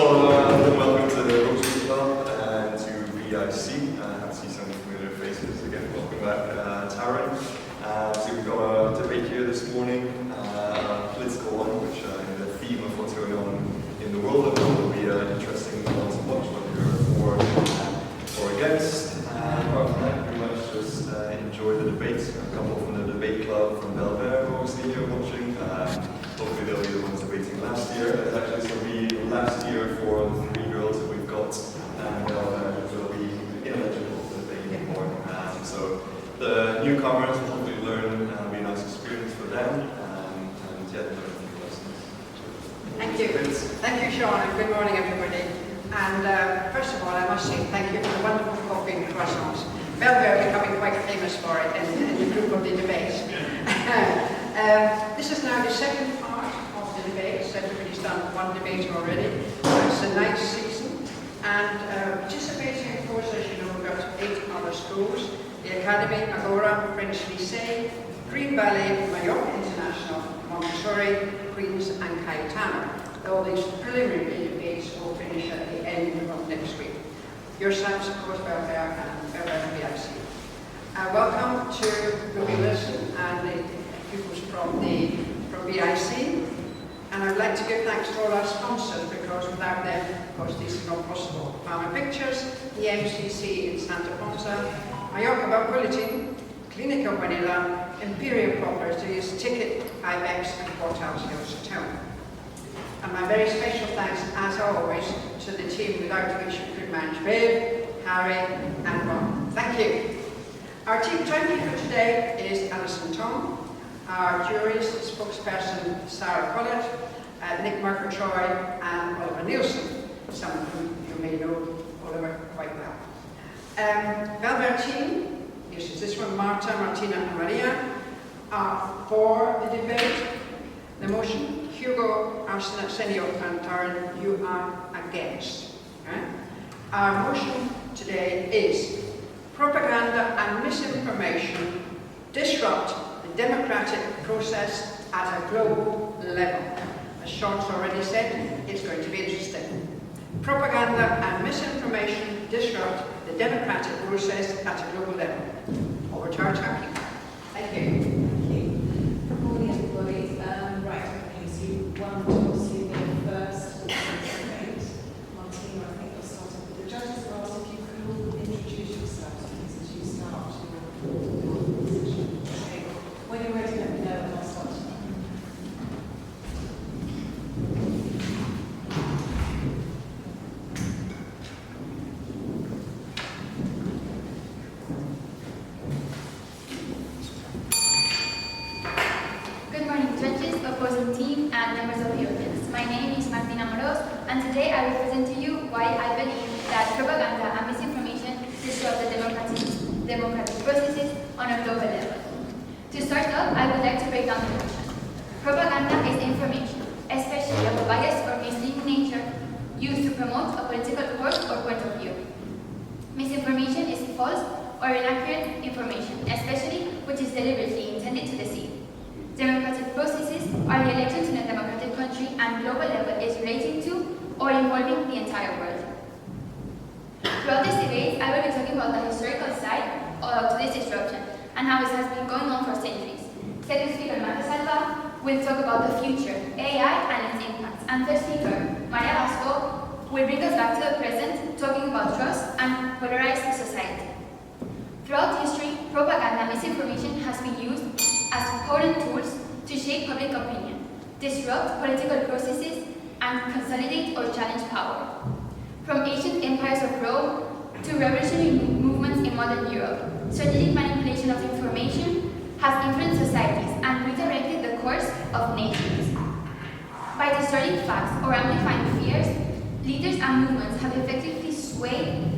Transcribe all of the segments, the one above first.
welcome to the Rotary Club and to BIC. I see some familiar faces again. Welcome back, Taryn. So we've got a debate here this morning, a political one, which the theme of what's going on in the world will be interesting to watch whether you're for or against. Apart from that, pretty much just enjoy the debates. A couple from the debate club from Bellver, obviously, here watching. Hopefully they'll be the ones debating last year. It's actually going to be last year for the three girls that we've got, and they'll be ineligible to debate anymore. So the newcomers will hopefully learn, be a nice experience for them, and yeah, learn a few lessons. Thank you. Thank you, Sean, and good morning, everybody. And first of all, I must say thank you for the wonderful coffee and croissants. Bellver are becoming quite famous for it in the group of the debate. This is now the second part of the debates. Everybody's done one debate already. It's a nice season. And participating, of course, as you know, we've got 8 other schools. The Academy, Agora, French Lycée, Green Ballet, Mallorca International, Montessori, Queens and Cayetano. All these preliminary debates will finish at the end of next week. Yourselves, of course, Bellver and BIC. Welcome to Ruby Wilson and the pupils from BIC. And I'd like to give thanks to all our sponsors, because without them, of course, this is not possible. Farmer Pictures, the MCC in Santa Ponsa, Mallorca Bulletin, Clínica Vanilla, Imperial Properties, Ticket, IBEX, and Portals Hills Hotel. And my very special thanks, as always, to the team without which we could manage Viv, Harry, and Ron. Thank you. Our team 20 for today is Alison Tom, our juries, spokesperson Sarah Collett, Nick Murphy-Troy, and Oliver Nielsen, some of whom you may know Oliver quite well. Bellver team, this is this one, Marta, Martina, and Maria, are for the debate. The motion, Hugo, Arsenio, and Taryn, you are against. Okay? Our motion today is propaganda and misinformation disrupt the democratic process at a global level. As Sean's already said, it's going to be interesting. Propaganda and misinformation disrupt the democratic process at a global level. Over to our talking. Thank you. Thank you. Good morning, everybody. Right, okay, so you want to obviously be first debate. Martina, I think you'll start off with the judges. Will ask if you could all introduce yourselves, please, as you start your position. Okay. When you're ready, let me know and I'll start. Good morning, judges, opposing team, and members of the audience. My name is Martina Moros, and today I will present to you why I believe that propaganda and misinformation disrupt the democratic processes on a global level. To start off, I would like to break down the notion. Propaganda is information, especially of a biased or misleading nature, used to promote a political course or point of view. Misinformation is false or inaccurate information, especially which is deliberately intended to deceive. Democratic processes are the elections in a democratic country, and global level is relating to or involving the entire world. Throughout this debate, I will be talking about the historical side to this disruption and how it has been going on for centuries. Second speaker, Marta Salva, will talk about the future, AI and its impacts. And third speaker, Maria Vasco, will bring us back to the present, talking about trust and polarized society. Throughout history, propaganda and misinformation has been used as potent tools to shape public opinion, disrupt political processes, and consolidate or challenge power. From ancient empires of Rome to revolutionary movements in modern Europe, strategic manipulation of information has influenced societies and redirected the course of nations. By distorting facts or amplifying fears, leaders and movements have effectively swayed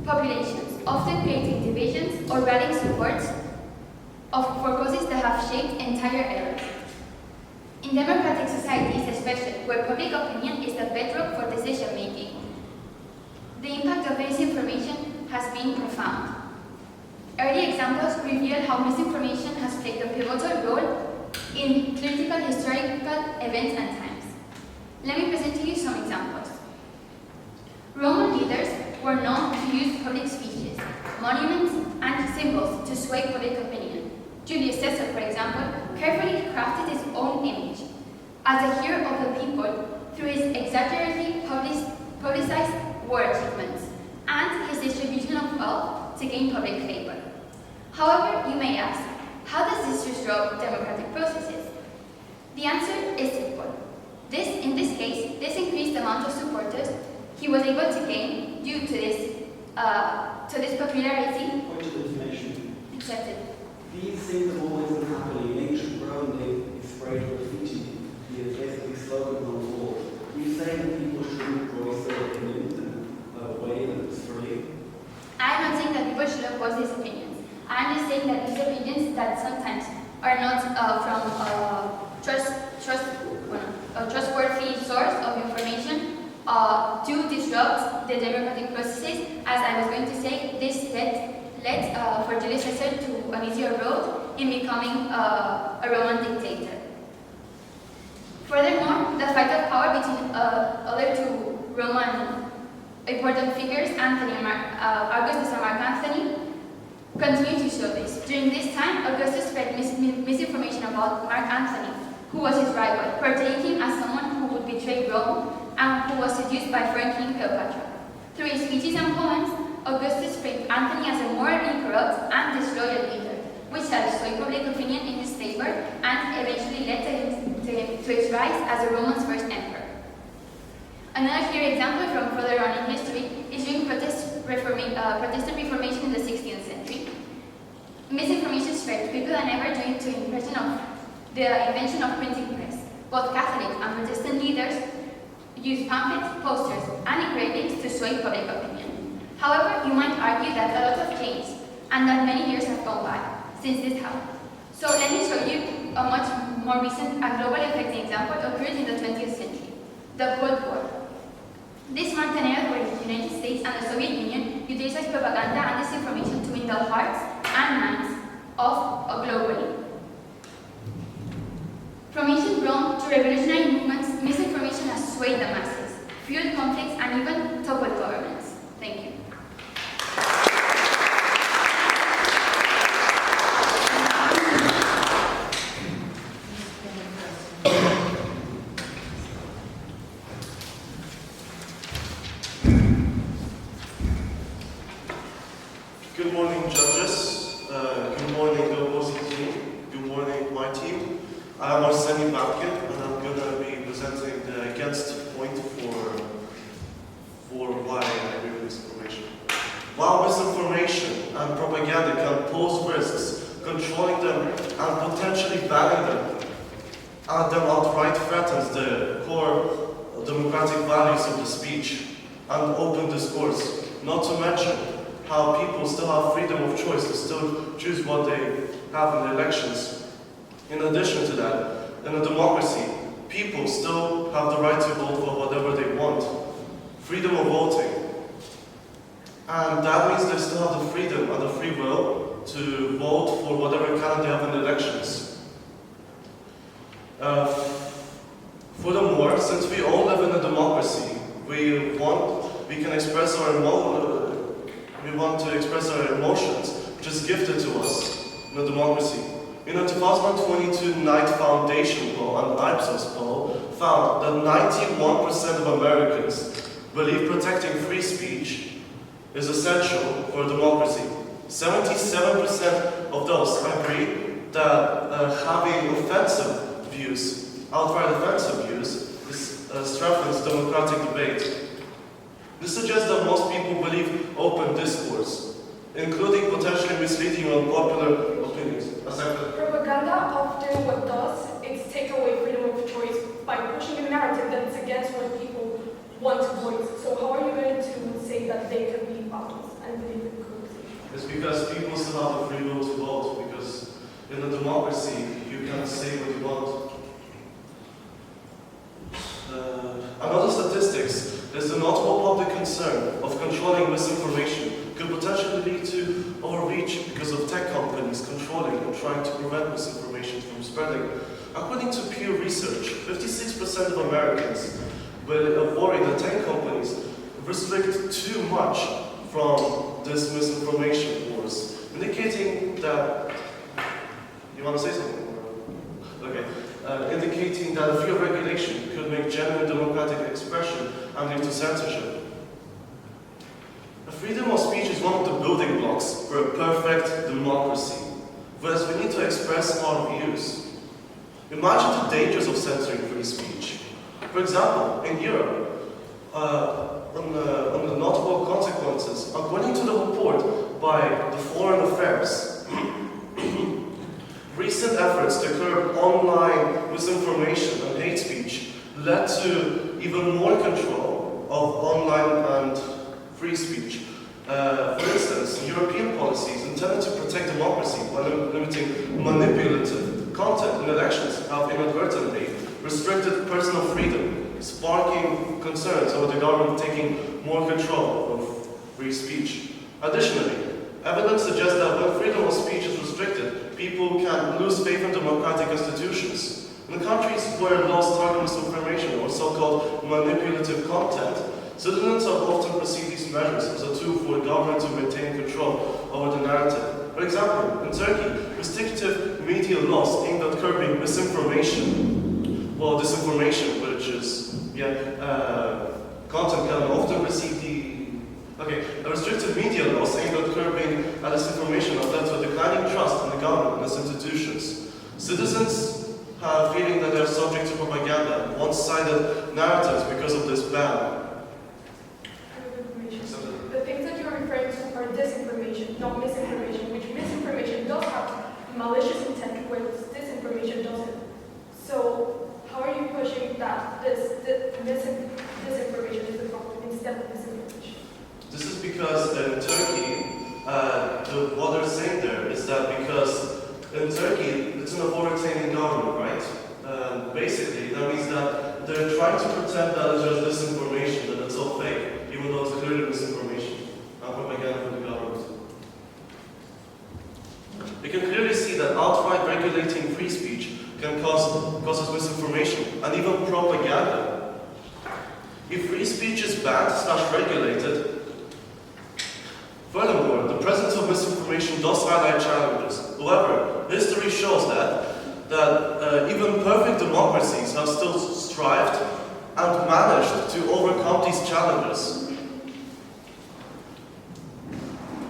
populations, often creating divisions or rallying supports for causes that have shaped entire eras. In democratic societies, especially where public opinion is the bedrock for decision-making, the impact of misinformation has been profound. Early examples reveal how misinformation has played a pivotal role in critical historical events and times. Let me present to you some examples. were known to use public speeches, monuments, and symbols to sway public opinion. Julius Caesar, for example, carefully crafted his own image as a hero of the people through his exaggeratedly publicized war achievements and his distribution of wealth to gain public favor. However, you may ask, how does this disrupt democratic processes? The answer is simple. In this case, this increased amount of supporters he was able to gain due to this popularity. Point of information. Accepted. These things have always been happening. In ancient Rome, they sprayed graffiti, the basically slogans on the wall. Are you saying that people shouldn't voice their opinions in a way that's free? I'm not saying that people shouldn't voice these opinions. I'm just saying that these opinions that sometimes are not from a trustworthy source of information do disrupt the democratic processes. As I was going to say, this led for Julius Caesar to an easier road in becoming a Roman dictator. Furthermore, the fight of power between other two Roman important figures, Augustus and Mark Antony, continue to show this. During this time, Augustus spread misinformation about Mark Antony, who was his rival, portraying him as someone who would betray Rome and who was seduced by foreign king Cleopatra. Through his speeches and poems, Augustus framed Antony as a morally corrupt and disloyal leader, which helped sway public opinion in his favor and eventually led to his rise as a Roman's first emperor. Another clear example from further on in history is during Protestant Reformation in the 16th century. Misinformation spread quicker than ever due to the invention of printing press. Both Catholic and Protestant leaders used pamphlets, posters, and engravings to sway public opinion. However, you might argue that a lot has changed and that many years have gone by since this happened. So let me show you a much more recent and global affecting example occurred in the 20th century, the Cold War. This marked an era where the United States and the Soviet Union utilized propaganda and disinformation to win the hearts and minds of globally. From ancient Rome to revolutionary movements, misinformation has swayed the masses, fueled conflicts, and even toppled governments. Thank you. Good morning, judges. Good morning, the opposing team. Good morning, my team. I'm Arseny Babkin, and I'm going to be presenting the against point for why I agree with misinformation. While misinformation and propaganda can pose risks, controlling them and potentially banning them outright threatens the core democratic values of the speech and open discourse, not to mention how people still have freedom of choice to still choose what they have in the elections. In addition to that, in a democracy, people still have the right to vote for whatever they want. Freedom of voting. And that means they still have the freedom and the free will to vote for whatever candidate they have in the elections. Furthermore, since we all live in a democracy, we want to express our emotions, which is gifted to us in a democracy. In a 2022 Knight Foundation poll and Ipsos poll found that 91% of Americans believe protecting free speech is essential for a democracy. 77% of those agree that having offensive views, outright offensive views, strengthens democratic debate. This suggests that most people believe open discourse, including potentially misleading or unpopular opinions. Propaganda often what does is take away freedom of choice by pushing a narrative that's against what people want to voice. So how are you going to say that they can be balanced and believe in democracy? It's because people still have the free will to vote, because in a democracy you can say what you want. Another statistics is the notable public concern of controlling misinformation could potentially lead to overreach because of tech companies controlling and trying to prevent misinformation from spreading. According to Pew Research, 56% of Americans worry that tech companies restrict too much from this misinformation wars, indicating that, you want to say something? Okay. Indicating that a fear of regulation could make genuine democratic expression and lead to censorship. Freedom of speech is one of the building blocks for a perfect democracy, whereas we need to express our views. Imagine the dangers of censoring free speech. For example, in Europe, on the notable consequences, according to the report by the Foreign Affairs, recent efforts to curb online misinformation and hate speech led to even more control of online and free speech. For instance, European policies intended to protect democracy by limiting manipulative content in elections have inadvertently restricted personal freedom, sparking concerns over the government taking more control of free speech. Additionally, evidence suggests that when freedom of speech is restricted, people can lose faith in democratic institutions. In countries where laws target misinformation or so-called manipulative content, citizens have often perceived these measures as a tool for the government to maintain control over the narrative. For example, in Turkey, restrictive media laws aimed at curbing misinformation, well, disinformation, which is, content can often receive restrictive media laws aimed at curbing disinformation have led to a declining trust in the government and its institutions. Citizens have a feeling that they are subject to propaganda and one-sided narratives because of this ban. The things that you're referring to are disinformation, not misinformation, which misinformation does have malicious intent, whereas disinformation doesn't. So, how are you pushing that disinformation is the problem instead of misinformation? This is because in Turkey, what they're saying there is that because in Turkey, it's an authoritarian government, right? Basically, that means that they're trying to pretend that it's just disinformation, that it's all fake, even though it's clearly misinformation and propaganda from the government. You can clearly see that outright regulating free speech can cause misinformation and even propaganda. If free speech is banned/regulated, furthermore, the presence of misinformation does highlight challenges. However, history shows that even perfect democracies have still strived and managed to overcome these challenges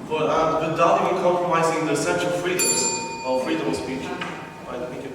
without even compromising the essential freedoms of freedom of speech. Right, thank you.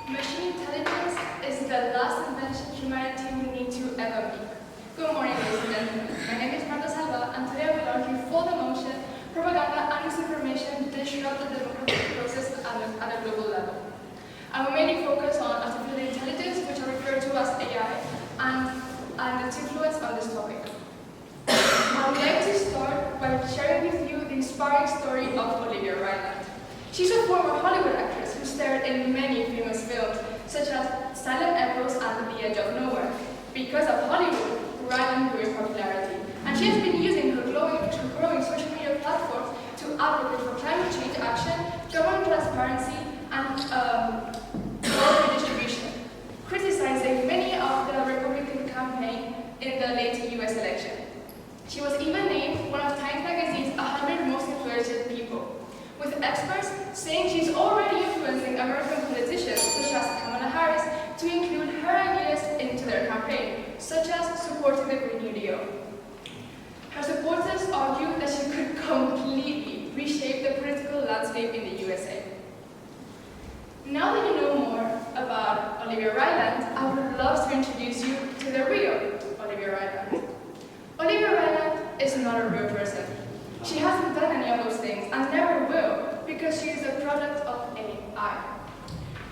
Machine intelligence is the last invention humanity will need to ever make. Good morning, ladies and gentlemen. My name is Marta Salva, and today I will argue for the motion propaganda and misinformation disrupt the democratic process at a global level. I will mainly focus on artificial intelligence, which I refer to as AI, and its influence on this topic. I would like to start by sharing with you the inspiring story of Olivia Ryland. She's a former Hollywood actress who starred in many famous films, such as Silent Echoes and The Edge of Nowhere. Because of Hollywood, Ryland grew in popularity, and she has been using her growing social media platforms to advocate for climate change action, government transparency, and wealth redistribution, criticizing many of the Republican campaign in the late U.S. election. She was even named one of Time magazine's 100 most influential people, with experts saying she's already influencing American politicians such as Kamala Harris to include her ideas into their campaign, such as supporting the Green New Deal. Her supporters argued that she could completely reshape the political landscape in the USA. Now that you know more about Olivia Ryland, I would love to introduce you to the real Olivia Ryland. Olivia Ryland is not a real person. She hasn't done any of those things and never will, because she is a product of AI.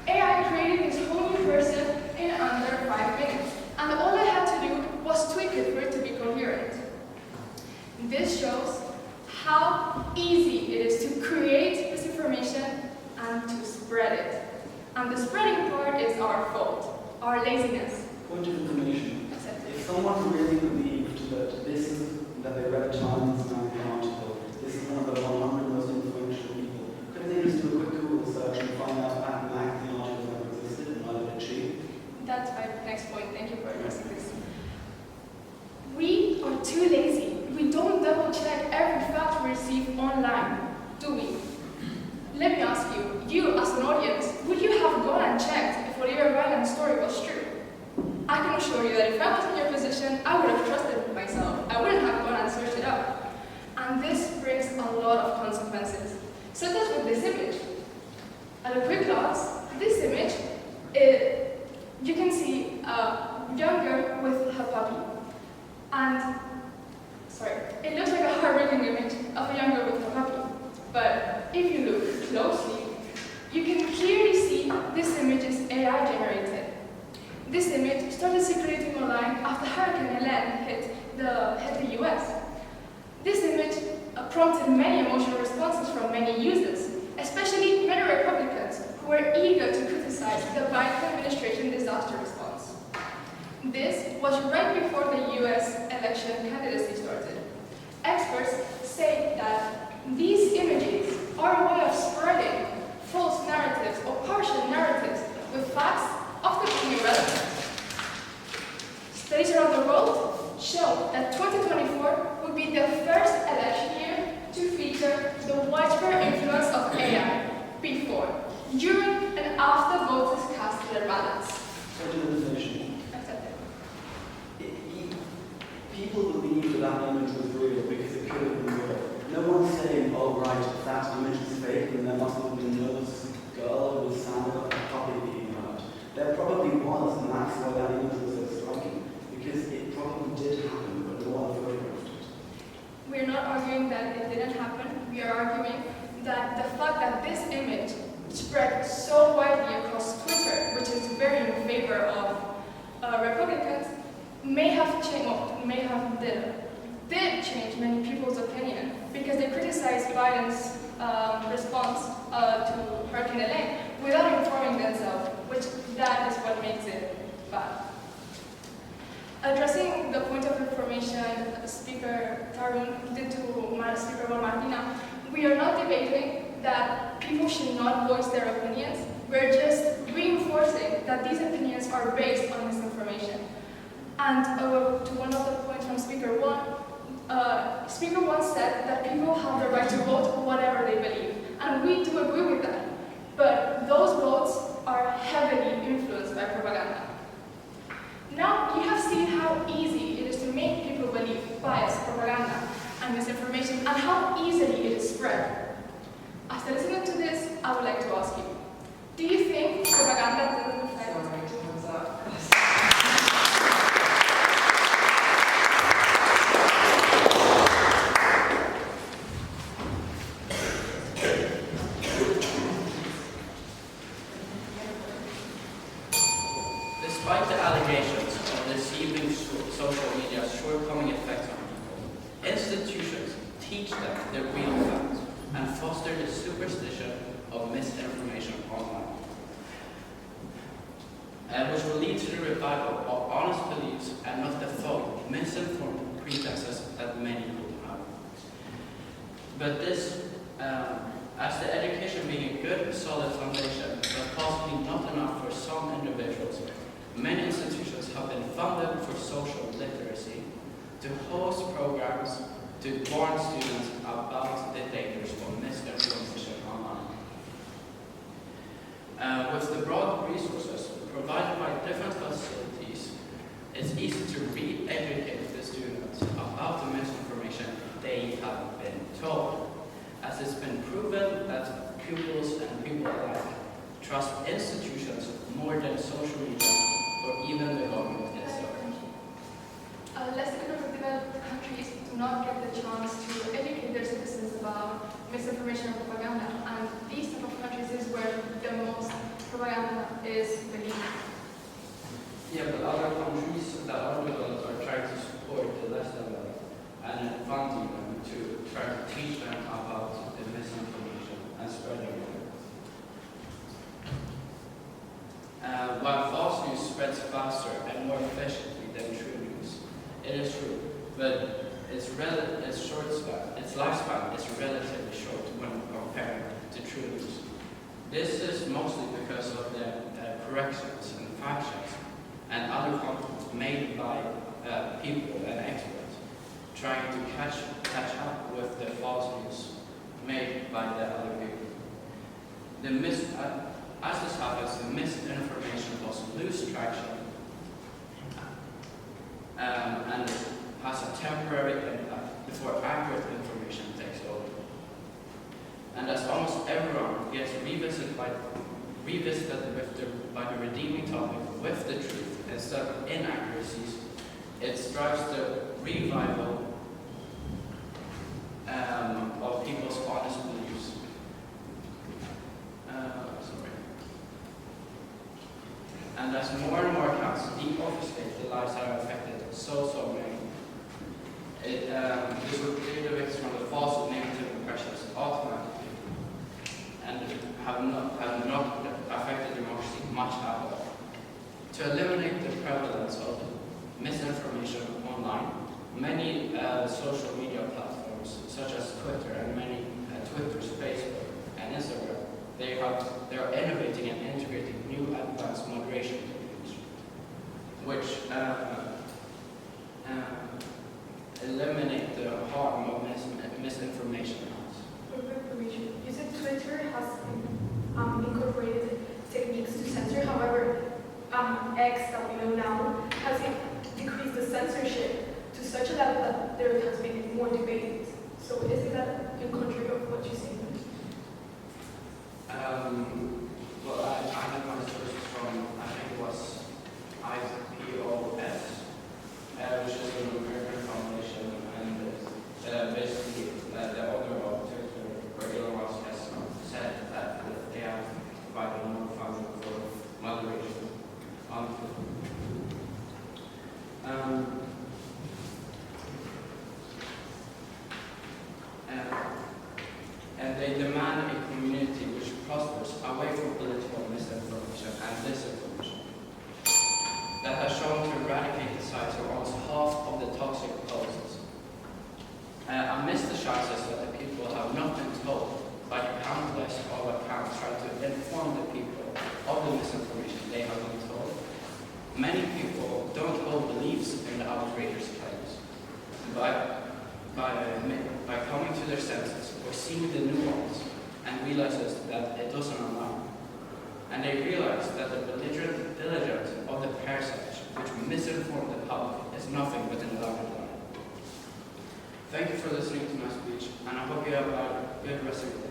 AI created this whole new person in under 5 minutes, and all I had to do was tweak it for it to be coherent. This shows how easy it is to create misinformation and to spread it. And the spreading part is our fault. our laziness. Point of information. Accepted. If someone really believed that that they read a Times Magazine article, this is one of the 100 most influential people, couldn't they just do a quick Google search and find out that magazine article never existed and neither did she? That's my next point. Thank you for addressing this. We are too lazy. We don't double check every fact we receive online, do we? Let me ask you, you as an audience, would you have gone and checked if Oliver Ryland's story was true? I can assure you that if I was in your position, I would have trusted myself. I wouldn't have gone and searched it up. And this brings a lot of consequences, such as with this image. At a quick glance, this image, you can see a young girl with her puppy. And, it looks like a heartbreaking image of a young girl with her puppy. But if you look closely, you can clearly see this image is AI generated. This image started circulating online after Hurricane Helene hit the US. This image prompted many emotional responses from many users, especially many Republicans who were eager to criticize the Biden administration disaster response. This was right before the US election candidacy started. Experts say that these images are a way of spreading false narratives or partial narratives with facts often being irrelevant. Studies around the world show that 2024 would be the first election year to feature the widespread influence of AI before, during, and after voters cast their ballots. Point of information. Accepted. People believed that image was real because it could have been real. No one's saying, oh right, that image is fake and there must have been no girl who was sounded like a puppy being hurt. There probably was, and that's why that image was so striking, because it probably did happen, but no one photographed it. We're not arguing that it didn't happen. We are arguing that the fact that this image spread so widely across Twitter, which is very in favor of Republicans, may have changed, did change many people's opinion because they criticized Biden's response to Hurricane Helene without informing themselves, which that is what makes it bad. Addressing the point of information Speaker Tarun did to Speaker Martina, we are not debating that people should not voice their opinions. We're just reinforcing that these opinions are based on misinformation. And to one of the points from Speaker 1, Speaker 1 said that people have the right to vote whatever they believe. And we do agree with that. But those votes are heavily influenced by propaganda. Now, you have seen how easy it is to make people believe bias, propaganda, and misinformation, and how easily it is spread. After listening to this, I would like to ask you, do you think propaganda doesn't affect? Despite the allegations of deceiving social media's shortcoming effects on people, institutions teach them the real facts and foster the superstition of misinformation online, which will lead to the revival of honest beliefs and not the false, misinformed pretenses that many people have. But this, as the education being a good, solid foundation, but possibly not enough for some individuals, many institutions have been funded for social literacy, to host programs, to warn students about the dangers of misinformation online. With the broad resources provided by different facilities, it's easy to re-educate the students about the misinformation they have been told, as it's been proven that pupils and people alike trust institutions more than social media or even the government itself. Less developed countries do not get the chance to educate their citizens about misinformation and propaganda, and these type of countries is where the most propaganda is believed. Yeah, but other countries that are developed are trying to support the less developed and funding them to try to teach them about the misinformation and spreading it. While false news spread spreads faster and more efficiently than true news. It is true, but its lifespan is relatively short when compared to true news. This is mostly because of the corrections and fact checks and other content made by people and experts trying to catch up with the false news made by the other people. As this happens, the misinformation will lose traction and has a temporary impact before accurate information takes over. And as almost everyone gets revisited by the redeeming topic with the truth instead of inaccuracies, it strives the revival of people's honest beliefs. And as more and more accounts deobfuscate the lives that are affected, so many, this will clear the victims from the false negative impressions automatically and have not affected democracy much at all. To eliminate the prevalence of misinformation online, many social media platforms such as Twitter and many Twitter's Facebook and Instagram, they are innovating and integrating new advanced moderation techniques, which eliminate the harm of misinformation. You said Twitter has incorporated techniques to censor. However, X, that we know now, has decreased the censorship to such a level that there has been more debate. So isn't that in contrary of what you say? Well, I had my sources from, I think it was IPOS, which is an American foundation, and basically the owner of Twitter, where Elon Musk has said that they have provided more funding for moderation on Twitter. And they demand a community which prospers away from political misinformation and disinformation that has shown to eradicate the sites of almost half of the toxic posts. Amidst the chances that the people have not been told by countless of accounts trying to inform the people of the misinformation they have been told, many people don't hold beliefs in the outrageous claims. By coming to their senses or seeing the nuance and realizes that it doesn't align. And they realize that the belligerent diligence of the parasites which misinform the public is nothing but an elaborate lie. Thank you for listening to my speech, and I hope you have a good rest of your day.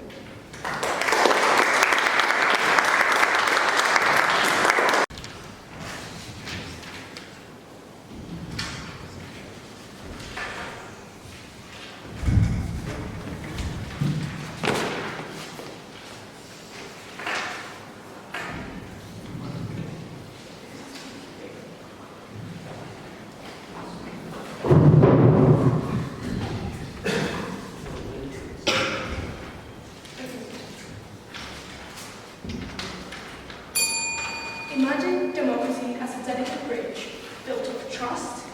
Imagine democracy as a delicate bridge built of trust,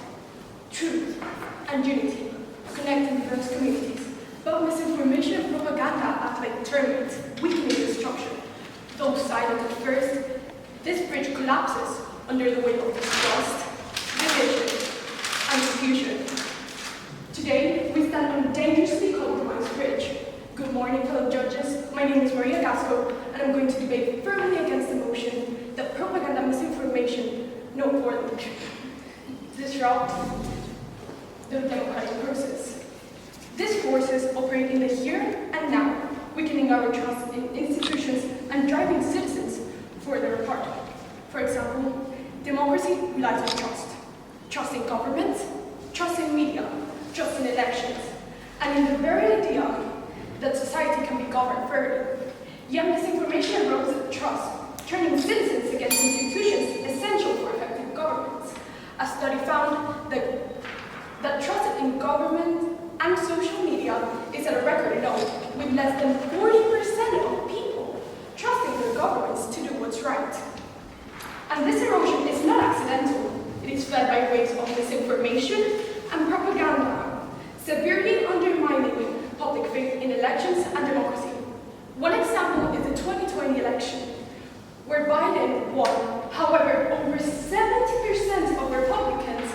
truth, and unity, connecting diverse communities. But misinformation and propaganda act like termites, weakening the structure. Though silent at first, this bridge collapses under the weight of distrust, division, and confusion. Today, we stand on a dangerously compromised bridge. Good morning, fellow judges. My name is Maria Gasco, and I'm going to debate firmly against the motion that propaganda and misinformation disrupt the democratic process. These forces operate in the here and now, weakening our trust in institutions and driving citizens further apart. For example, democracy relies on trust. Trust in government, trust in media, trust in elections, and in the very idea that society can be governed fairly. Yet misinformation erodes the trust, turning citizens against institutions essential for effective governance. A study found that trust in government and social media is at a record low, with less than 40% of people trusting their governments to do what's right. And this erosion is not severely undermining public faith in elections and democracy. One example is the 2020 election, where Biden won. However, over 70% of Republicans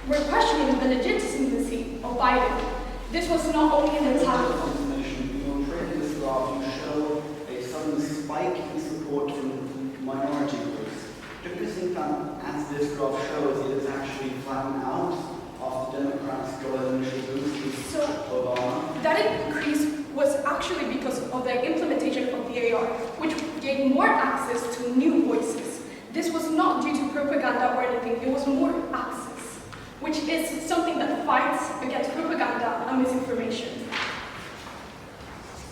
were questioning the legitimacy of Biden. This was not only an attack. You trade this graph, you show a sudden spike in support from minority groups. Don't you think that, as this graph shows, it is actually flattened out after Democrats got an initial boost with Obama? That increase was actually because of the implementation of the AR, which gave more access to new voices. This was not due to propaganda or anything, it was more access, which is something that fights against propaganda and misinformation.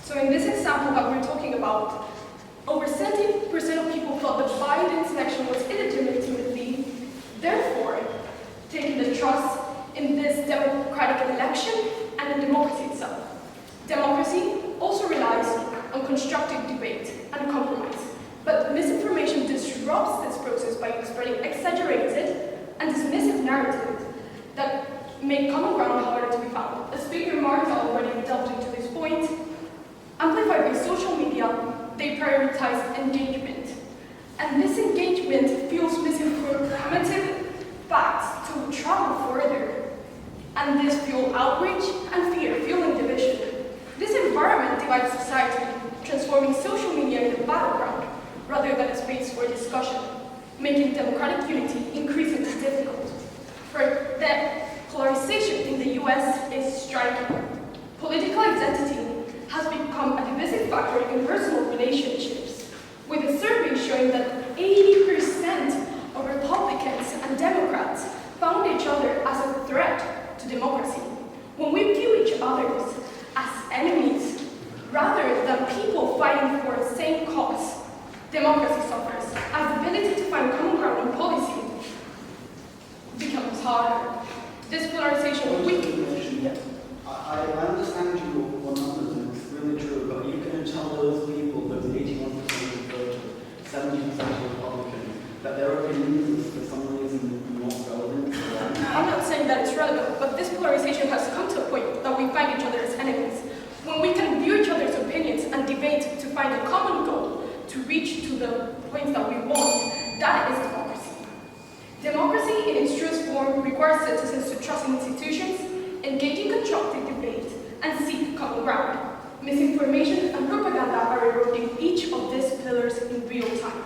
So in this example that we're talking about, over 70% of people thought that Biden's election was illegitimately, therefore, taking the trust in this democratic election and in democracy itself. Democracy also relies on constructive debate and compromise, but misinformation disrupts this process by spreading exaggerated and dismissive narratives that make common ground harder to be found. As Speaker Marta already delved into this point, amplified by social media, they prioritize engagement. And this engagement fuels misinformative facts to travel further. And this fuels outrage and fear, fueling division. This environment divides society, transforming social media into a battleground rather than a space for discussion, making democratic unity increasingly difficult. For the polarization in the US is striking. Political identity has become a divisive factor in personal relationships, with a survey showing that 80% of Republicans and Democrats found each other as a threat to democracy. When we view each other as enemies, rather than people fighting for the same cause, democracy suffers, as the ability to find common ground on policy becomes harder. This polarization weakens. I understand your numbers, and it's really true, but you can tell those people, those 81% of voters, 70% of Republicans, that their opinions for some reason are not relevant to them. I'm not saying that it's relevant, but this polarization has come to a point that we find each other as enemies. When we can view each other's opinions and debate to find a common goal, to reach to the points that we want, that is democracy. Democracy in its truest form requires citizens to trust in institutions, engage in constructive debate, and seek common ground. Misinformation and propaganda are eroding each of these pillars in real time,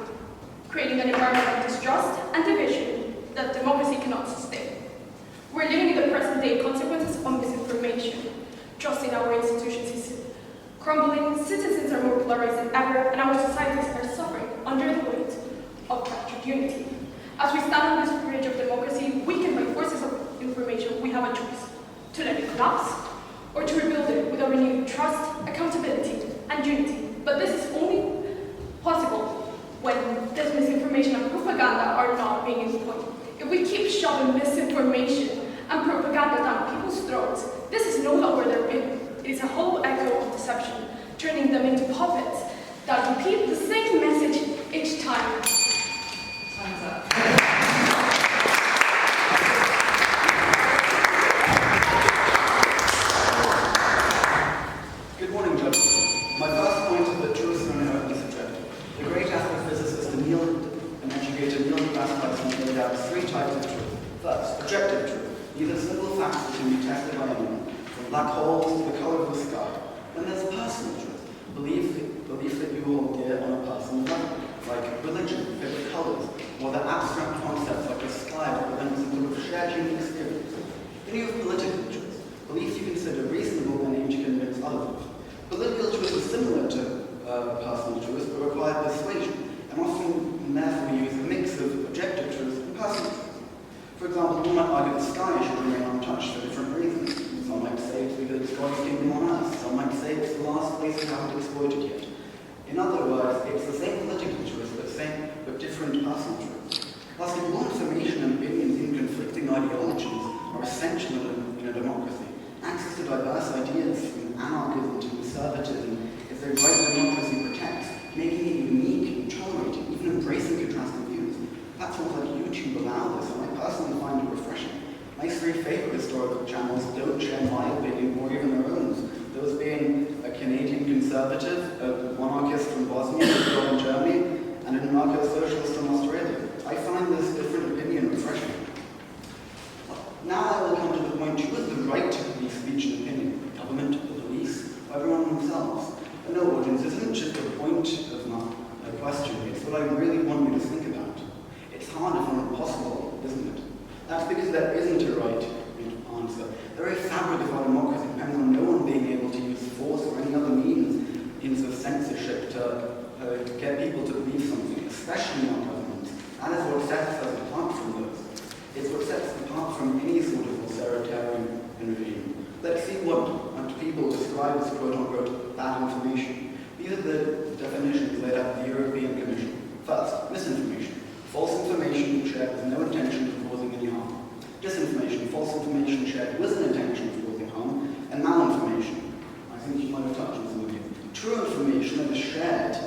creating an environment of distrust and division that democracy cannot sustain. We're living in the present-day consequences of misinformation. Trust in our institutions is crumbling, citizens are more polarized than ever, and our societies are suffering under the weight of fractured unity. As we stand on this bridge of democracy, weakened by forces of information, we have a choice: to let it collapse, or to rebuild it with a renewed trust, accountability, and unity. But this is only possible when this misinformation and propaganda are not being employed. If we keep shoving misinformation and propaganda down people's throats, this is no longer their opinion. It is a whole echo of deception, turning them into puppets that repeat the same message each time. Time's up. Good morning, judges. My first point is that truths are inherently subjective. The great astrophysicist and educator Neil deGrasse Tyson laid out three types of truth. First, objective truth. These are simple facts that can be tested by anyone, from black holes to the color of the sky. Then there's personal truth. Belief that you hold dear on a personal level, like religion, favorite colors, or the abstract concepts like the sky that represents some sort of shared human experience. Then you have political truth. Beliefs you consider reasonable and aim to convince others. Political truth is similar to personal truth, but require persuasion, and often therefore use a mix of objective truth and personal truth. For example, one might argue the sky should remain untouched for different reasons. Some might say it's because it's God's kingdom on earth. Some might say it's the last place we haven't exploited yet. In other words, it's the same political truth, but different personal truths. Thus, more information and opinions in conflicting ideologies are essential in a democracy. Access to diverse ideas, from anarchism to conservatism, is a right democracy protects, making it unique and tolerating, even embracing contrasting views. Platforms like YouTube allow this, and I personally find it refreshing. My three favorite historical channels don't share anarcho-socialist from Australia. I find this different opinion refreshing. Now I will come to the point, who has the right to free speech and opinion? Government, the police, or everyone themselves? And no, audience, this isn't just a point of my question, it's what I really want you to think about. It's hard, if not impossible, isn't it? That's because there isn't a right answer. The very fabric of our democracy depends on no one being able to use force or any other means of censorship to get people to believe something, especially not governments. That is what sets us apart from those. It's what sets us apart from any sort of authoritarian regime. Let's see what people describe as quote-unquote bad information. These are the definitions laid out by the European Commission. First, misinformation. False information shared with no intention of causing any harm. Disinformation. False information shared with an intention of causing harm. And malinformation. I think you might have touched on some of these. True information that is shared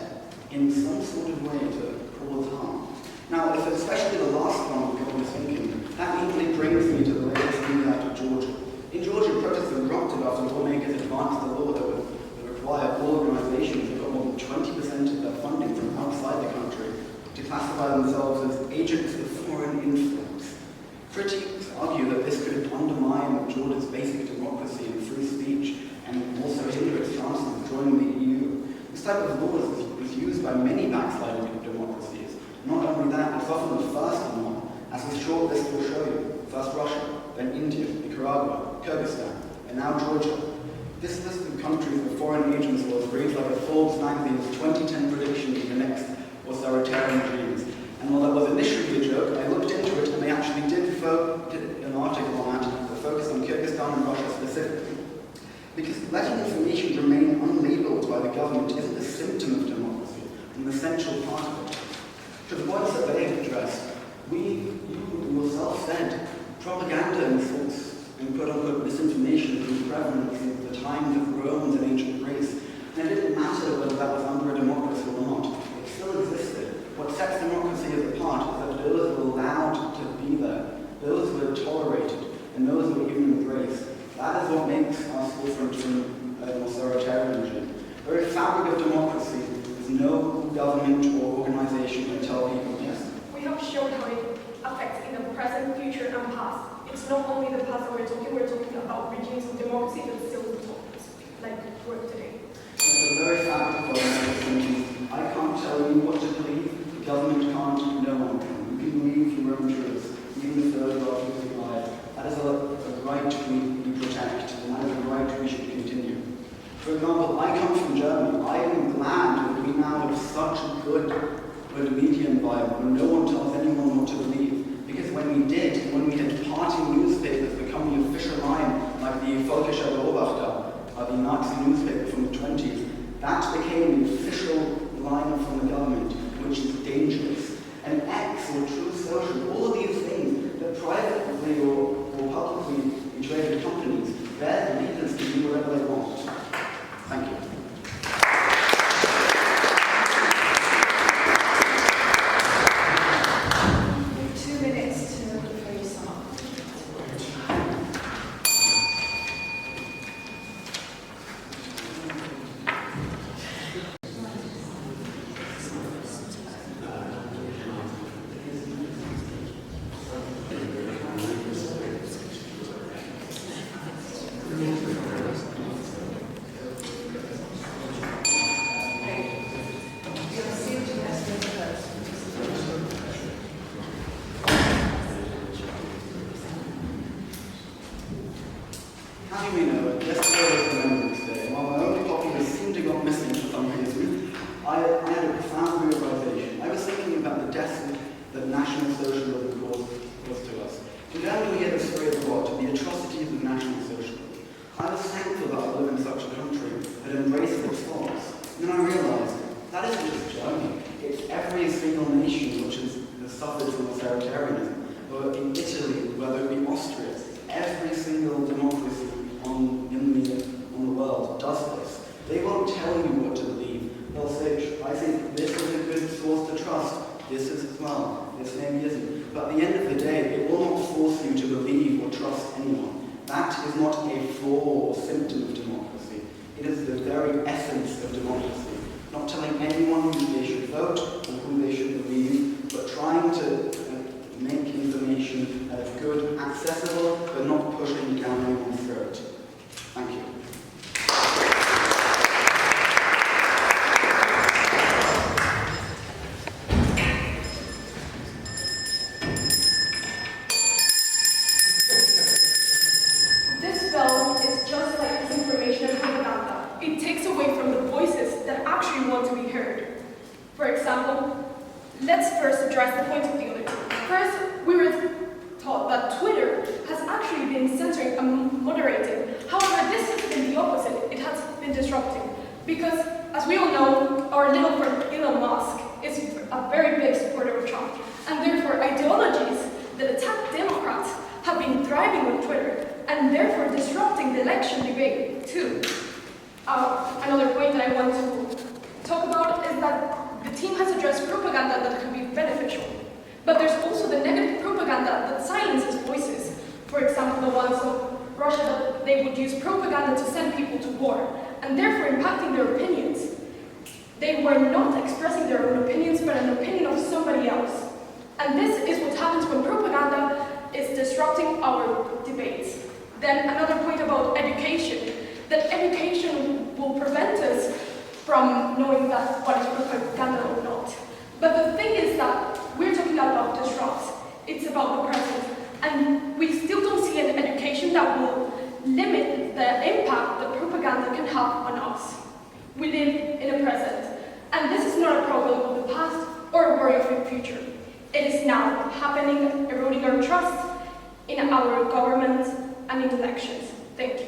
in some sort of way to cause harm. Now, if especially the last one we was thinking, that immediately brings me to the latest news out of Georgia. In Georgia, protests erupted after lawmakers advanced the law that would require all organizations that got more than 20% of their funding from outside the country to classify themselves as agents of foreign influence. Critics argue that this could undermine Georgia's basic democracy and free speech and also hinder its chances of joining the EU. This type of law is used by many backsliding democracies. Not only that, it's often the first one, as the short list will show you. First Russia, then India, Nicaragua, Kyrgyzstan, and now Georgia. This list of countries with foreign agents laws reads like a Forbes magazine's 2010 prediction of the next authoritarian regimes. And while that was initially a joke, I looked into it and they actually did an article on that focused on Kyrgyzstan and Russia specifically. Because letting information remain unlabeled by the government isn't a symptom of democracy, an essential part of it. To the points that they have addressed, you yourself said propaganda and false and quote-unquote misinformation has been prevalent since the times of Rome and ancient Greece. And it didn't matter whether that was under a democracy or not. It still existed. What sets democracy apart is that those who were allowed to be there, those who were tolerated, and those who were even embraced. That is what makes us different from an authoritarian regime. The very fabric of democracy is no government or organization can tell people yes. We have shown how it affects in the present, future, and past. It's not only the past that we're talking about regimes of democracy that still talk like work today. The very fabric of democracy, I can't tell you what to believe, the government can't, no one can. You can believe your own truths, even if those are absolutely lies. That is a right we protect, and that is a right we should continue. For example, I come from Germany. I am glad that we now have such a good media environment where no one tells anyone what to believe. Because when we did, when we had party newspapers become the official line, like the Völkischer Beobachter, the Nazi newspaper from the 20s, that became the official line from the government, which is dangerous. And X or True Social, all of these things that privately or publicly traded companies, their leaders can do whatever they want. Thank you. We have 2 minutes to before you sum up. How do you know, yesterday was Remembrance Day, and while my only copy seemed to go missing for some reason, I had a profound realization. I was thinking about the death that National Socialism caused to us. We don't only hear the story of what, the atrocities of National Socialism. I was thankful that I live in such a country that embraced its faults. And then I realized, that isn't just Germany. It's every single nation which has suffered from authoritarianism. Whether it be Italy, whether it be Austria, every single democracy on the world does this. They won't tell you what to believe. They'll say, I think this is a good source to trust. This is as well. This maybe isn't. But at the end of the day, it will not force you to believe or trust anyone. That is not a flaw or symptom of democracy. It is the very essence of democracy. not telling anyone who they should vote or who they should believe, but trying to make information good, accessible, but not pushing down anyone's throat. Thank you. This bell is just like disinformation and propaganda. It takes away from the voices that actually want to be heard. For example, let's first address the point of the other two. First, we were taught that Twitter has actually been censoring and moderating. However, this has been the opposite. It has been disrupting. Because, as we all know, our little friend Elon Musk is a very big supporter of Trump. And therefore, ideologies that attack Democrats have been thriving on Twitter and therefore disrupting the election debate too. Another point that I want to talk about is that the team has addressed propaganda that can be beneficial. But there's also the negative propaganda that silences voices. For example, the ones of Russia that they would use propaganda to send people to war, and therefore impacting their opinions. They were not expressing their own opinions, but an opinion of somebody else. And this is what happens when propaganda is disrupting our debates. Then another point about education, that education will prevent us from knowing that what is propaganda or not. But the thing is that we're talking about disrupt. It's about the present. And we still don't see an education that will limit the impact that propaganda can have on us. We live in a present. And this is not a problem of the past or a worry of the future. It is now happening, eroding our trust in our government and in elections. Thank you.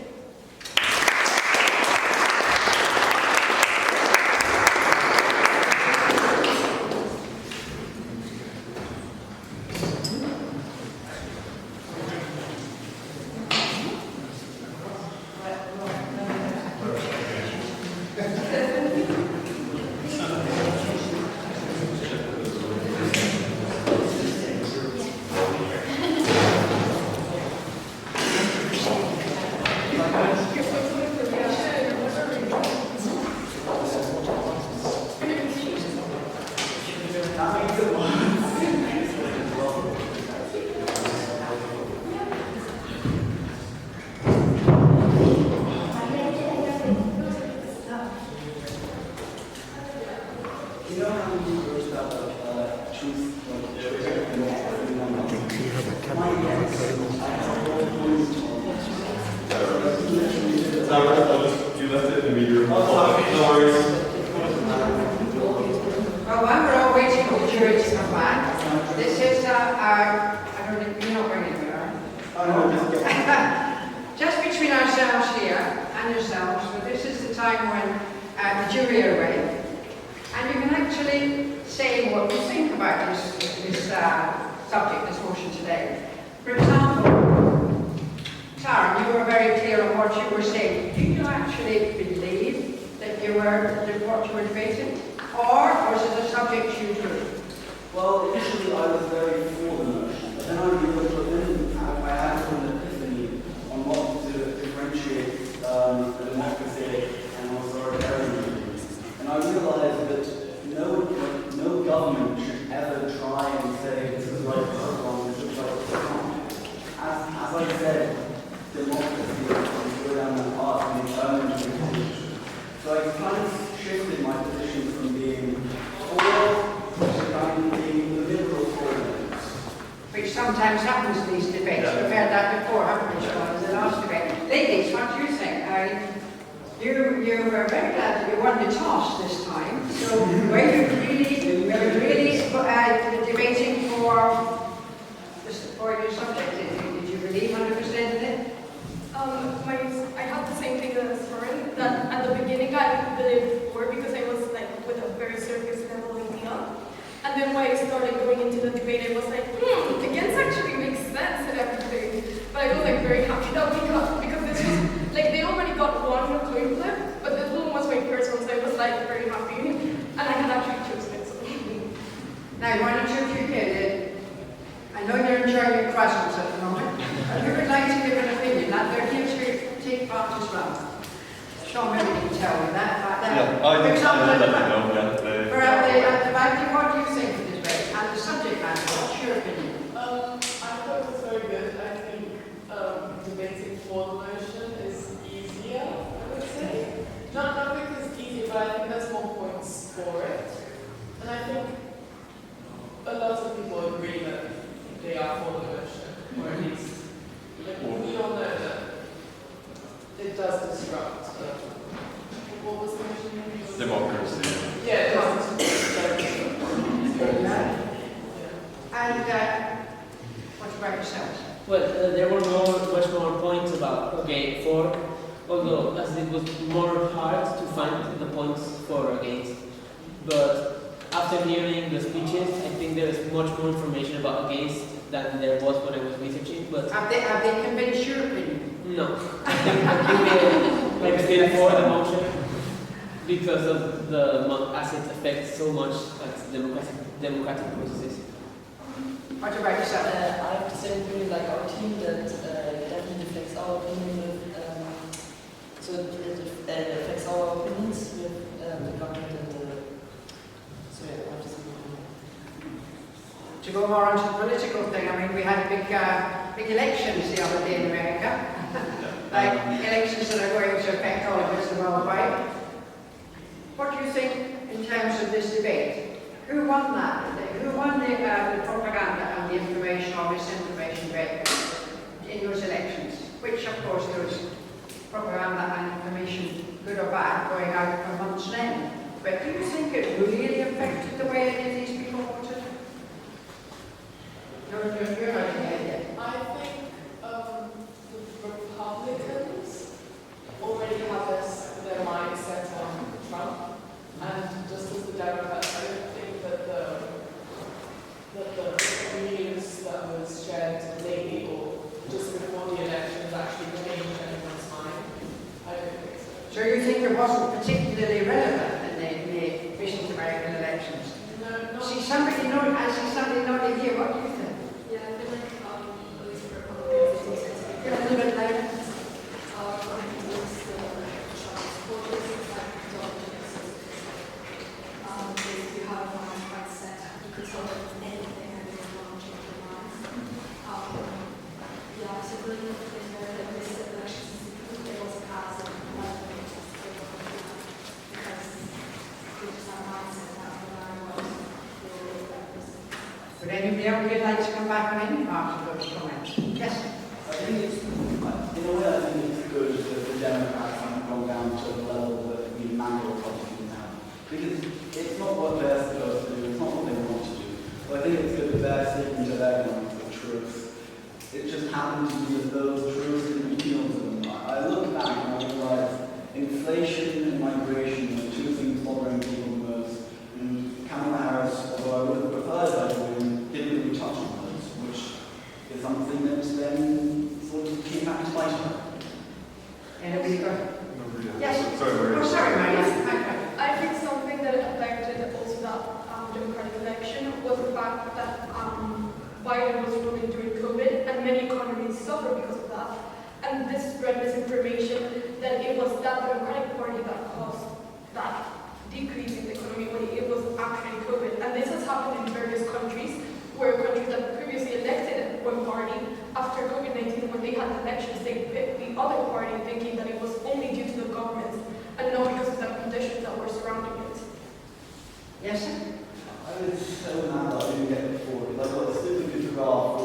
Well, while we're all waiting for the jury to come back, this is I don't know, you're not going anywhere, just between ourselves here and yourselves, but this is the time when the jury are away, and you can actually say what you think about this subject, this motion today. For example, Tara, you were very clear on what you were saying. Do you actually believe that what you were debating? Or was it a subject you drew? Well, initially I was very for the motion, but then I had an epiphany on what to differentiate a democracy and authoritarianism. And I realized that no government should ever try and say this is right, this is wrong, this is right, this is wrong. As I said, democracy is go down that path and it's earned to be. So I kind of shifted my position from being for to kind of being the liberal for. Which sometimes happens in these debates. Yeah. We've heard that before, haven't we, Sean, in the last debate. Ladies, what do you think? You were very glad that you won the toss this time. So were you really debating for your subject? Did you believe 100% in it? I had the same thing as Soren, that at the beginning I believed for because I was like with a very surface level idea. And then when I started going into the debate, I was like, against actually makes sense and everything. But I was like very happy that we got, because this was, like they already got one coin flip, but this one was my first one, so I was like very happy. And I had actually chosen it. So. Now, why don't you keep it? I know you're enjoying your croissants at the moment, but who would like to give an opinion? That there gives you take part as well. Sean, maybe you can tell me that. Yeah, For example, let at me the know, back, yeah. at the back, what do you think of this debate? And the subject matter, what's your opinion? I thought it was very good. I think debating for the motion is easier, I would say. Not because it's easier, but I think there's more points for it. And I think a lot of people agree that they are for the motion, or at least we all know that it does disrupt. What was the motion? Democracy. Yeah, it does disrupt. And what about yourselves? Well, there were much more points about, okay, for, although as it was more hard to find the points for or against. But after hearing the speeches, I think there is much more information about against than there was when I was researching. But Have they convinced your opinion? no, I think I'm still for the motion because of as it affects so much democratic processes. What about yourself? I have to say, really like our team, that definitely affects our opinion so it affects our opinions with the government and so yeah, I have to say. To go more on to the political thing, I mean, we had big elections the other day in America. Like elections that are going to affect all of us worldwide. What do you think in terms of this debate? Who won that? Who won the propaganda and the information or misinformation debate in those elections? Which, of course, there was propaganda and information, good or bad, going out for months on end. But do you think it really affected the way any of these people voted? You're not in there yet. I think the Republicans already have their mindset on Trump, and just as the Democrats, I don't think that the news that was shared lately or just before the elections actually changed anyone's mind. I don't think so. So you think it wasn't particularly relevant in the recent American elections? No, I see somebody nodding here. What do you think? Yeah, I feel like at least for Republicans, Get a little bit louder. Basically how the mind quite set to control anything and they want to change their minds. Yeah, so really in this election, there was a cause of because they just have a mindset that no matter what, they will live like this. Would anybody else like to come back on any part of those comments? Yes. I think it's, in a way, I think it's good that the Democrats haven't gone down to the level that we mangle Republicans have. Because it's not what they're supposed to do, it's not what they want to do. But I think it's good that they're sticking to their guns for truth. It just happened to be that those truths didn't appeal to them. I look back and I realize inflation and migration are two things bothering people the most. And Kamala Harris, although I would have preferred her to win, didn't really touch on those, which is something that then sort of came back to bite her. Anybody got? Yes. Sorry, Maria. Oh, sorry, Maria. I think something that affected also that Democratic election was the fact that Biden was ruling during COVID and many economies suffered because of that. And this spread misinformation that it was that Democratic Party that caused that decrease in the economy when it was actually COVID. And this has happened in various countries where countries that previously elected one party, after COVID-19, when they had elections, they picked the other party thinking that it was only due to the government and not because of the conditions that were surrounding it. Yes, sir? I was so mad that I didn't get it before, because I got a stupid good graph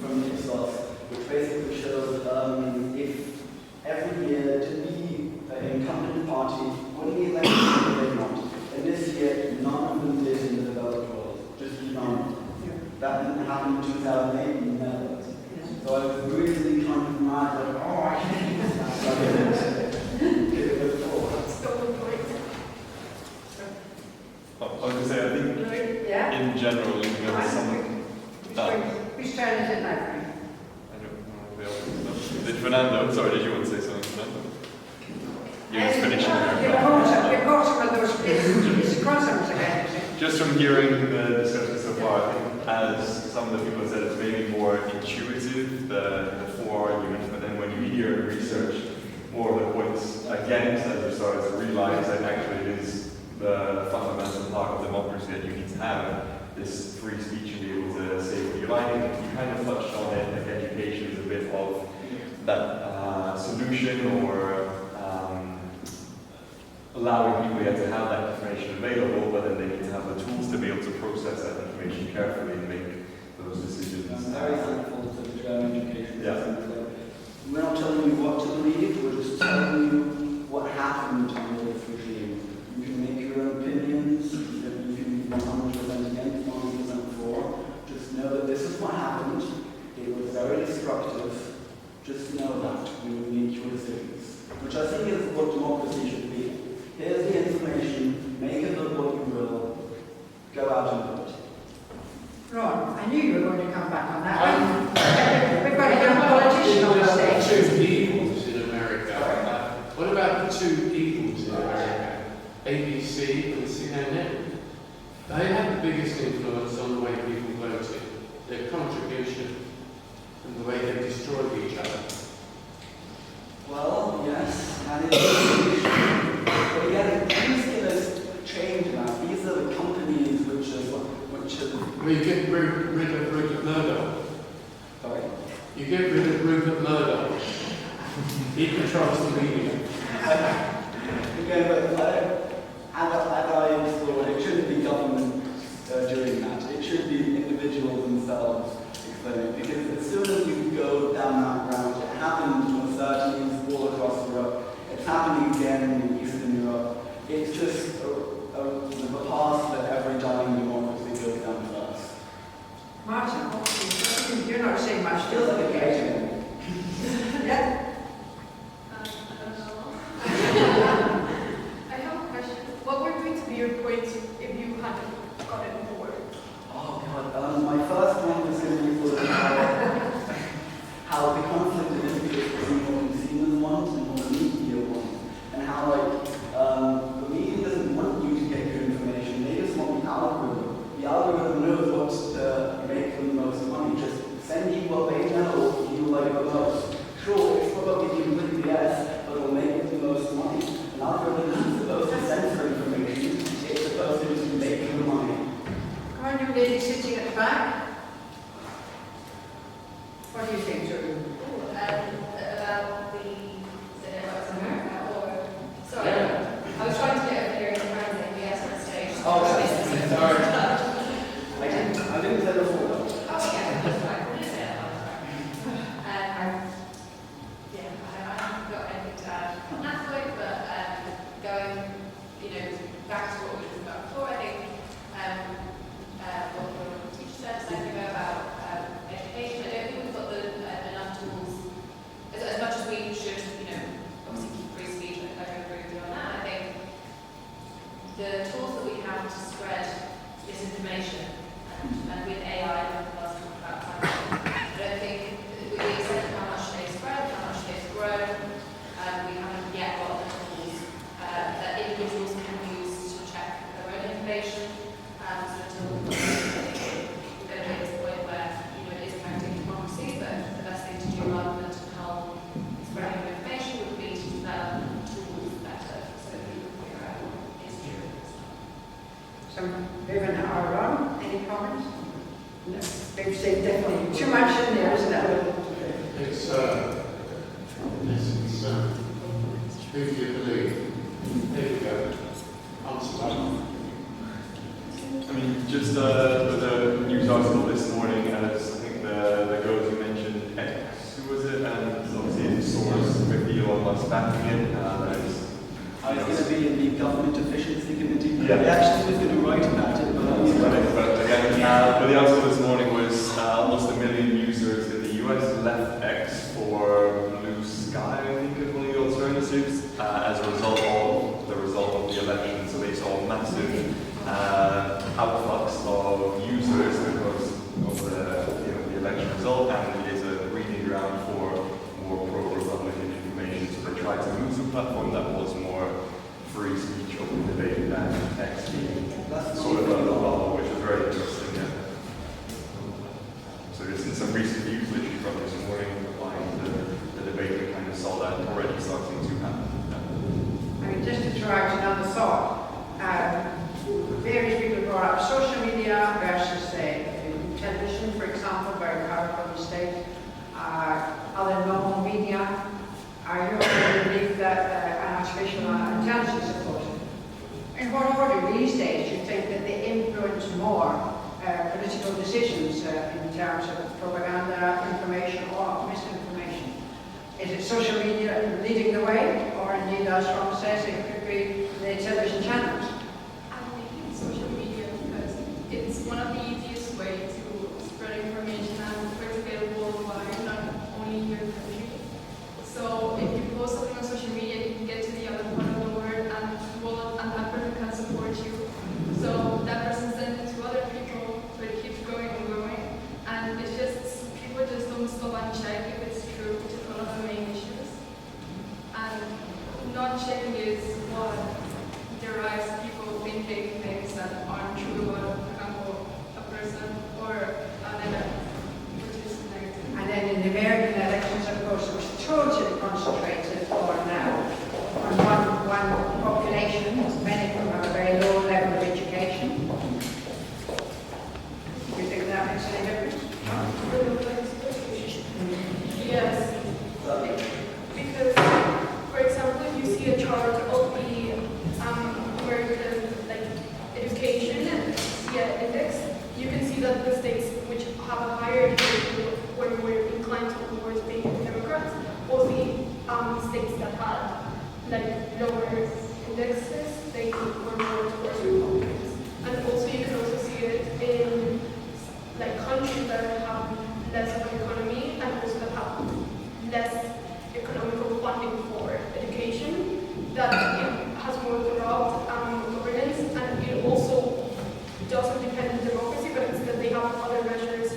from Ipsos, which basically shows if every year to be an incumbent party winning the election they want. And this year, none of them did in the developed world, just none. That didn't happen in 2008 in the Netherlands. So I was really kind of mad, like, oh, I can't do that. So I didn't give it a thought. Stolen point. I was going to say, I think Yeah? in general, you know, some. Whose turn is it now? I don't know if else. Did Fernando? Sorry, did you want to say something, Fernando? You was finishing You've your got some of those. It's a crossings again. Just from hearing the discussion so far, I think as some of the people said, it's maybe more intuitive, the for argument, but then when you hear and research more of the points, I again, as we started to realize that actually it is the fundamental part of democracy that you need to have this free speech and be able to say what you like. And you kind of touched on it, like education is a bit of that solution, or allowing people to have that information available, but then they need to have the tools to be able to process that information carefully and make those decisions. I'm very thankful to the German education Yeah. system. We're not telling you what to believe, we're just telling you what happened under this regime. You can make your own opinions, you can be 100% against, 100% for. Just know that this is what happened. It was very destructive. Just know that when you make your decisions. Which I think is what democracy should be. Here's the information, make of it what you will, go out and vote. Ron, I knew you were going to come back on that. We've got a young politician on the stage. Two equals in America. What about the two equals in America? ABC and CNN. They had the biggest influence on the way people voted, their contribution and the way they destroyed each other. Well, yes, and it's but again, these things change now. These are the companies which are We get rid of Rupert Murdoch. sorry. You get rid of Rupert Murdoch. He controls the media. Again, but I explore, it shouldn't be government doing that. It should be individuals themselves explaining. Because as soon as you go down that route, it happened in the 30s all across Europe. It's happening again in Eastern Europe. It's just the path that every dying democracy goes down first. Martin, you're not saying much. Feels like a game. Yeah. I have a question. What were going to be your points if you hadn't gotten bored? Oh God, my first one was going to be sort of how the conflict of interest between what consumers want and what the media want, and how the media doesn't want you to get good information, they just want the algorithm. The algorithm knows what to make them the most money, just send you what they know you like the most. Sure, it's probably you click yes, but it'll make it the most money. An algorithm isn't supposed to censor information, it's supposed to just make you the money. Come on, you lady sitting at the back. What do you think, Julie? About the America, or sorry, I was trying to get over here in the round and yes on stage. Oh, sorry. I didn't say the full. Oh yeah, that's right. I didn't say that last time. Yeah, I haven't got anything to add on that point, but going, back to what we talked about before, I think what the teacher said a second ago about education, I don't think we've got enough tools. As much as we should, obviously keep free speech, I don't agree with you on that. I think the tools that we have to spread this information, and with AI, last talk about time, I don't think with the extent of how much they've spread, how much they've grown, we haven't yet got the tools that individuals can use to check their own information. So until we go to this point where it is affecting democracy, but the best thing to do rather than to help spreading of information would be to develop tools better so that people can figure out what is true. Some Vivian or Ron, any comments? No. They've said definitely too much in there, isn't it? It's who do you believe? There you go. Answer that. I mean, just with the news article this morning, as I think the girls you mentioned, X, who was it? And obviously the source with Elon Musk backing it. I was going to be in the Government Efficiency Committee. Yeah. I actually was going to write about it, But again, but the article this morning was almost 1 million users in the US left X for Blue Sky, I think is one of the alternatives, as a result of the election. So they saw a massive outflux of users because of the election result, and it is a breeding ground for more pro-Republican information. So they tried to lose a platform that was more free speech, open debate than X being sort of a bubble, which is very interesting. Yeah. So there's some recent news literally from this morning applying to in terms of propaganda, information or misinformation? Is it social media leading the way, or indeed, as Ron says, it could be the television channels? I think it's social media because it's one of the easiest ways to spread information and it's available worldwide, not only in your country. So if you post something on social media, you can get to the other part of the world and that person can support you. So that person sends it to other people, so it keeps going and growing. And it's just, people just don't stop and check if it's true, which is one of the main issues. And not checking is what derives people thinking things that aren't true about, for example, a person or an event, which is negative. And then in the American elections, of course, it was totally concentrated on one population. Many of them have a very low level of education. Do you think that makes any difference? Yes. Because, for example, if you see a chart of the American education and CIE index, you can see that the states which have a higher education were more inclined towards being Democrats, or the states that had lower indexes, they were more towards Republicans. And also you can also see it in countries that have less of an economy and also that have less economical funding for education, that it has more corrupt governance, and it also doesn't depend on democracy, but instead they have other measures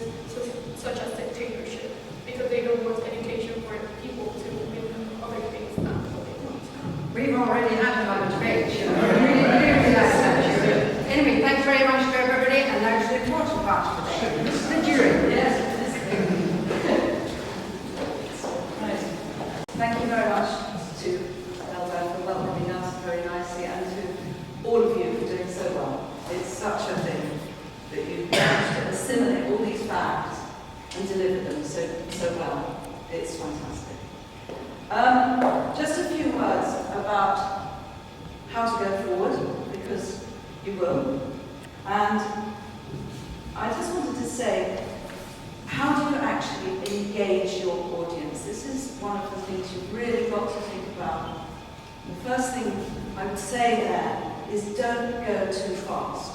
such as dictatorship, because they don't want education for people to make other things than what they want. We've already had a lot of debate, you know. We really do realize that. Anyway, thanks very much to everybody, and now to the important part of the day. This is the jury. Yes. Right. Thank you very much to Bellver for welcoming us very nicely, and to all of you for doing so well. It's such a thing that you've managed to assimilate all these facts and deliver them so well. It's fantastic. Just a few words about how to go forward, because you will. And I just wanted to say, how do you actually engage your audience? This is one of the things you've really got to think about. The first thing I would say there is don't go too fast.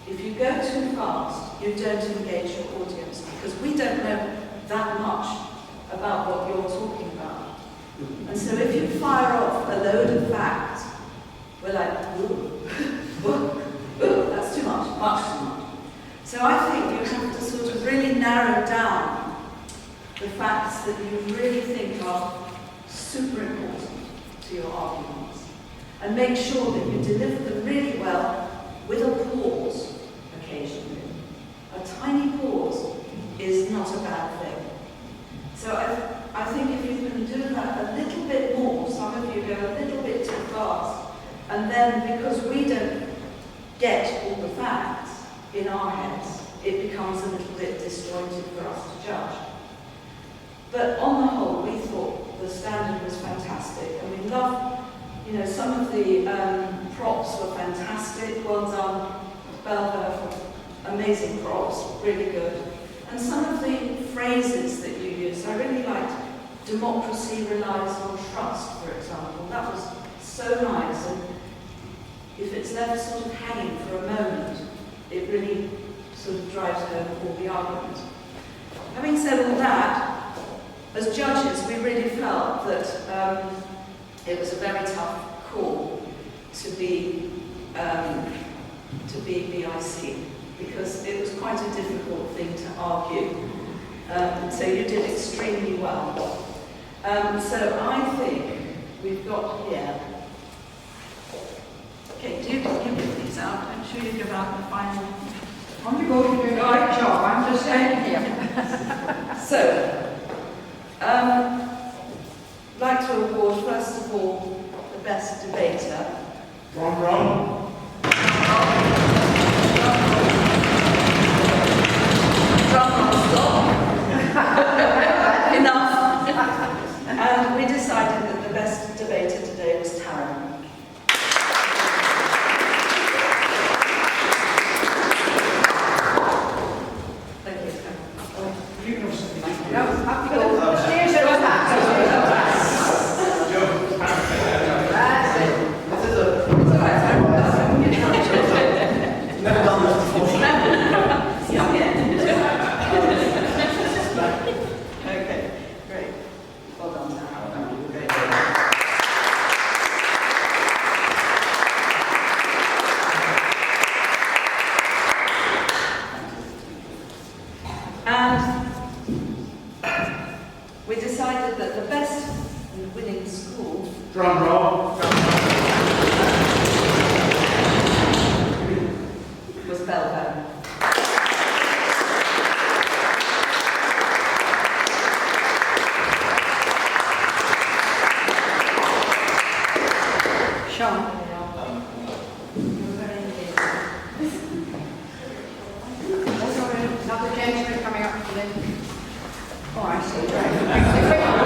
If you go too fast, you don't engage your audience, because we don't know that much about what you're talking about. And so if you fire off a load of facts, we're like, ooh, ooh, that's too much too much. So I think you have to sort of really narrow down the facts that you really think are super important to your arguments, and make sure that you deliver them really well with a pause occasionally. A tiny pause is not a bad thing. So I think if you can do that a little bit more, some of you go a little bit too fast, and then because we don't get all the facts in our heads, it becomes a little bit disjointed for us to judge. But on the whole, we thought the standard was fantastic, and we loved, some of the props were fantastic. Well done, Bellver, for amazing props, really good. And some of the phrases that you used, I really liked democracy relies on trust, for example. That was so nice, and if it's left sort of hanging for a moment, it really sort of drives home all the argument. Having said all that, as judges, we really felt that it was a very tough call to be BIC, because it was quite a difficult thing to argue. So you did extremely well. So I think we've got here. Okay, do you give these out? I'm sure you give out the final. On you go, you're doing a great job. I'm just saying here. So, I'd like to award, first of all, the best debater. Wrong. Enough. And we decided that the best debater today was Taryn. Thank you, Taryn. And we decided that the best winning school Drum roll. was Bellver. Sean. Also, another gentleman coming up to the... Oh, I see. Right.